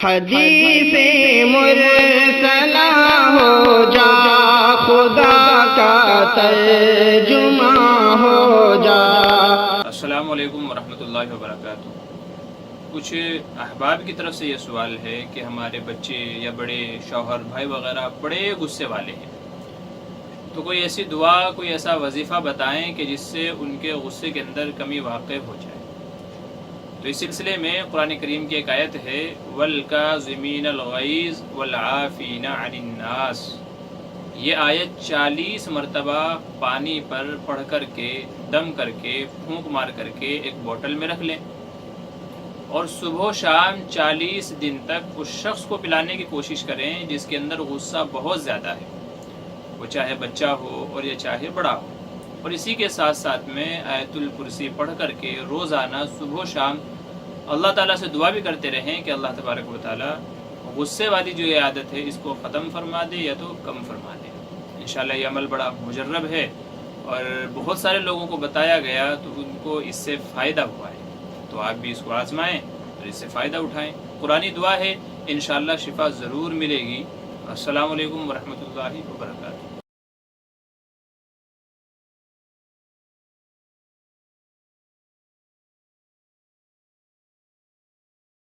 حدیث مرسلہ ہو جا، خدا کا ترجمہ ہو جا۔ السلام علیکم ورحمۃ اللہ وبرکاتہ۔ کچھ احباب کی طرف سے یہ سوال ہے کہ ہمارے بچے یا بڑے شوہر بھائی وغیرہ بڑے غصے والے ہیں، تو کوئی ایسی دعا، کوئی ایسا وظیفہ بتائیں کہ جس سے ان کے غصے کے اندر کمی واقع ہو جائے۔ تو اس سلسلے میں قرآن کریم کی ایک آیت ہے وَالْكَاظِمِينَ الْغَيْظَ وَالْعَافِينَ عَنِ النَّاسِ۔ یہ آیت 40 مرتبہ پانی پر پڑھ کر کے، دم کر کے، پھونک مار کر کے ایک بوتل میں رکھ لیں اور صبح و شام 40 دن تک اس شخص کو پلانے کی کوشش کریں جس کے اندر غصہ بہت زیادہ ہے، وہ چاہے بچہ ہو اور یا چاہے بڑا ہو۔ اور اسی کے ساتھ ساتھ میں آیت الکرسی پڑھ کر کے روزانہ صبح و شام اللہ تعالیٰ سے دعا بھی کرتے رہیں کہ اللہ تبارک و تعالیٰ غصے والی جو یہ عادت ہے اس کو ختم فرما دے یا تو کم فرما دے۔ انشاءاللہ یہ عمل بڑا مجرب ہے اور بہت سارے لوگوں کو بتایا گیا تو ان کو اس سے فائدہ ہوا ہے، تو آپ بھی اس کو آزمائیں اور اس سے فائدہ اٹھائیں۔ قرآنی دعا ہے، انشاءاللہ شفا ضرور ملے گی۔ السلام علیکم ورحمۃ اللہ وبرکاتہ۔